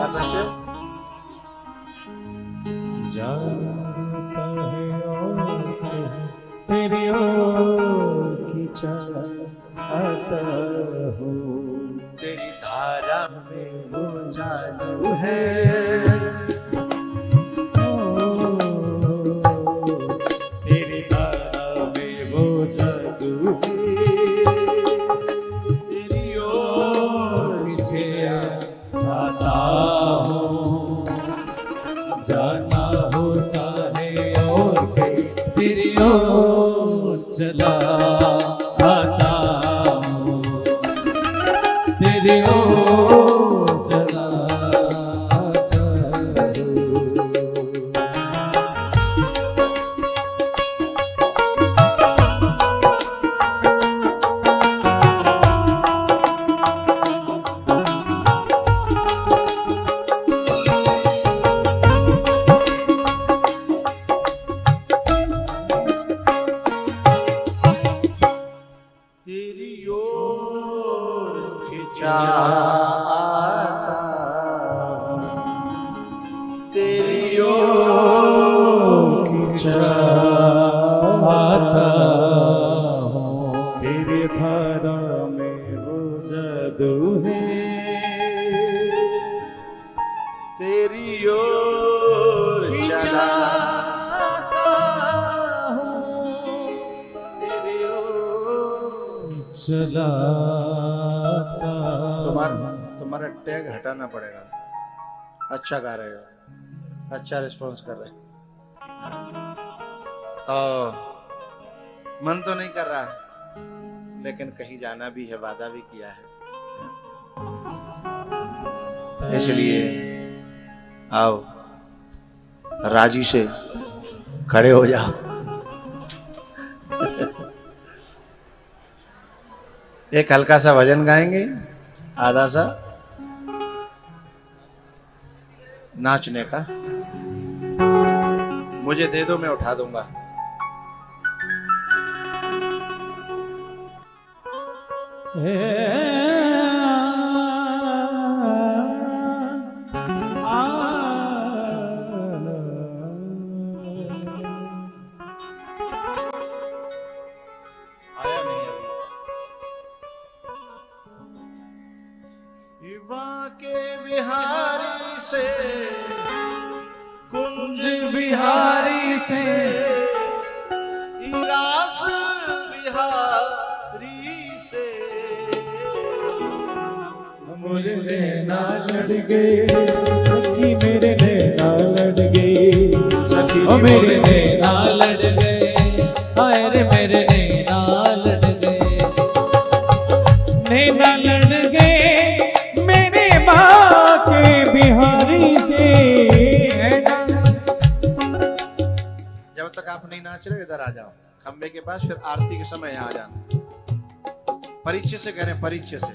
कर सकते हो? जाता है और तेरी ओर की चाहता हूँ, तेरी धारा में वो जादू है, तेरी धारा में वो जादू है, तेरी ओर से आता हूँ, जाना होता है और कहीं तेरी ओर चला आता हूँ, तेरी ओर चला आता हूँ। तेरी ओर खिंचा तेरी ओर खिंचा आता हूँ, तेरे धारा में वो जादू है, तेरी ओर चला तेरी ओर चलाता। तुम्हारा टैग हटाना पड़ेगा। अच्छा गा रहे हो, अच्छा रिस्पॉन्स कर रहे हो। मन तो नहीं कर रहा है, लेकिन कहीं जाना भी है, वादा भी किया है, इसलिए आओ राजी से खड़े हो जाओ। एक हल्का सा भजन गाएंगे, आधा सा नाचने का। मुझे दे दो, मैं उठा दूंगा। आया नहीं अभी। युवा के बिहारी से, कुंज बिहारी से, रास बिहारी से मेरे नैना लड़ गए सखी, मेरे नैना लड़ गए, ओ मेरे नैना लड़ गए, हाय रे मेरे नैना लड़ गए, नैना लड़ गए मेरे माँ के बिहारी से। जब तक आप नहीं नाच रहे इधर आ जाओ खंबे के पास, फिर आरती के समय यहाँ आ जाना। परिचय से कह रहे हैं, परिचय से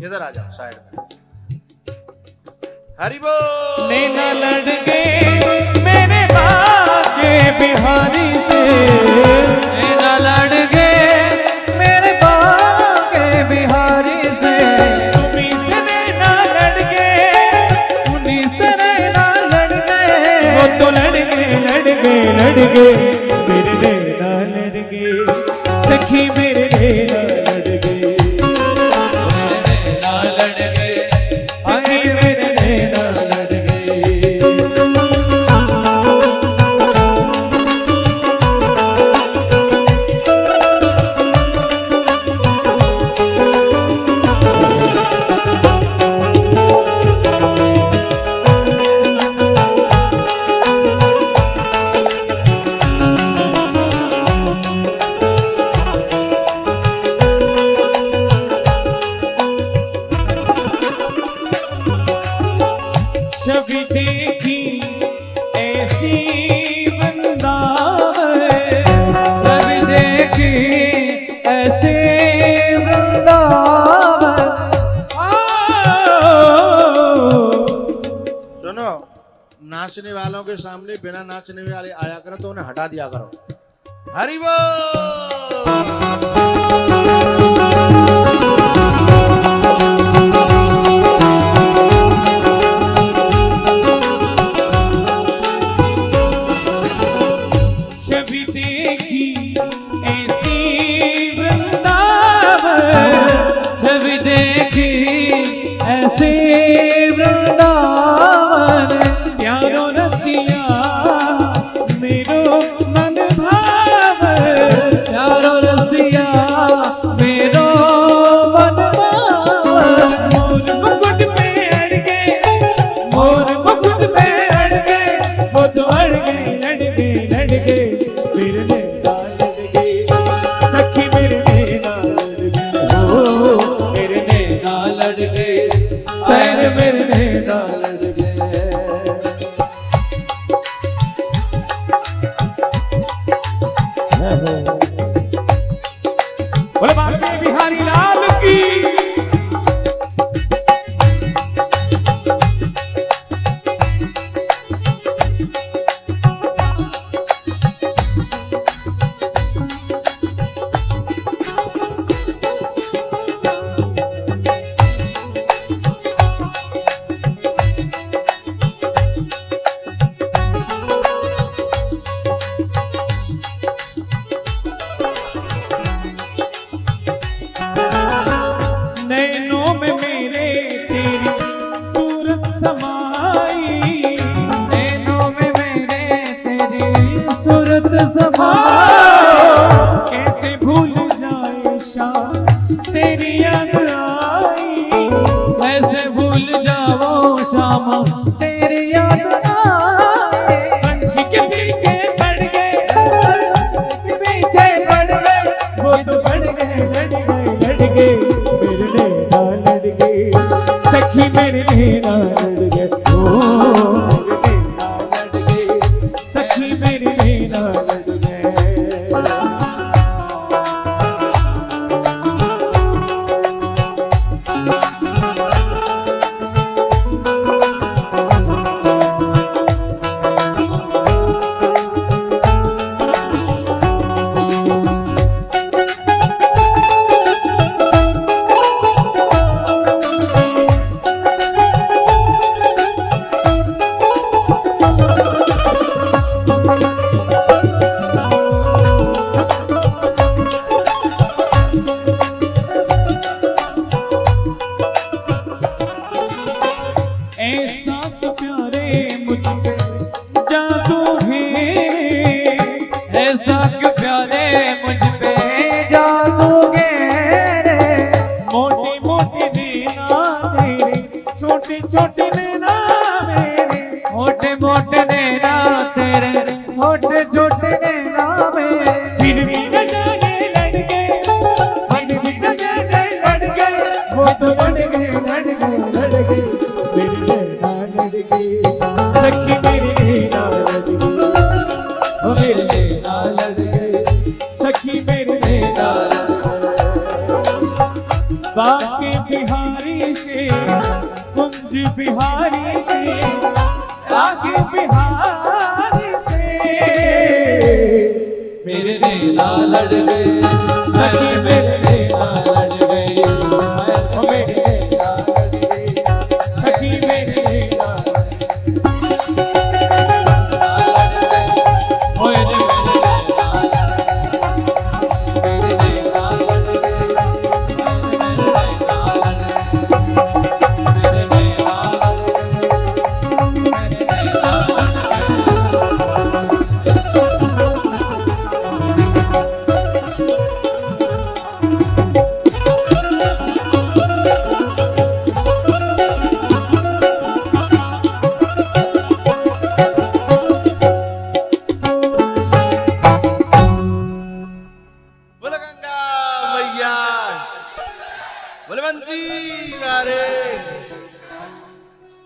इधर आ जाओ साइड में। हरि बोल। नैना लड़ गए मेरे माँ के बिहारी से, नैना लड़ गए मेरे माँ के बिहारी से, तुम्हीं से नैना लड़ गए, उन्हीं से नैना लड़ गए, वो तो लड़ गए लड़ गए लड़ गए, मेरे नैना लड़ गए सखी, मेरे नैना लड़ गए, मेरे नैना लड़ गए सखी, मेरे नैना लड़ गए। छवि देखी ऐसी वृंदावन, छवि देखी ऐसे वृंदावन। सुनो, नाचने वालों के सामने बिना नाचने वाले आया करो तो उन्हें हटा दिया करो। हरि बोल। समाई, नैनों में मेरे तेरी सूरत समाई। कैसे भूल जाए शाम तेरी याद आई, कैसे भूल जाओ शाम तेरी याद आई। पंछी के पीछे पड़ गए, पीछे पड़ गए, वो तो पड़ गए, लड़ गए मेरे नैना लड़ गए, सखी मेरे नैना लड़ गए, ओ मेरे नैना लड़ गए, सखी मेरे नैना लड़ गए। ऐसा तो प्यारे मुझ पे जादू है, ऐसा क्यों प्यारे मुझ पे जादू है। मोटी मोटी नैना तेरे, छोटी छोटी नैना मेरे, मोटे मोटे नैना तेरे, छोटे छोटे नैना मेरे। फिर भी न जाने लड़ गए, फिर भी न जाने लड़ गए, वो तो लड़ गए, लड़ गए, लड़ गए मेरे नैना लड़ गए, सखी मेरे नैना लड़ गए, ओ मेरे नैना लड़ गए, सखी मेरे नैना लड़ गए। बाके बिहारी से, कुंज बिहारी से, बाके बिहारी से मेरे नैना लड़ गए, सखी मेरे नैना लड़ गए, ओ मेरे नैना लड़ गए, सखी मेरे नैना बोलो गंगा मैया, बलवंत जी मारे।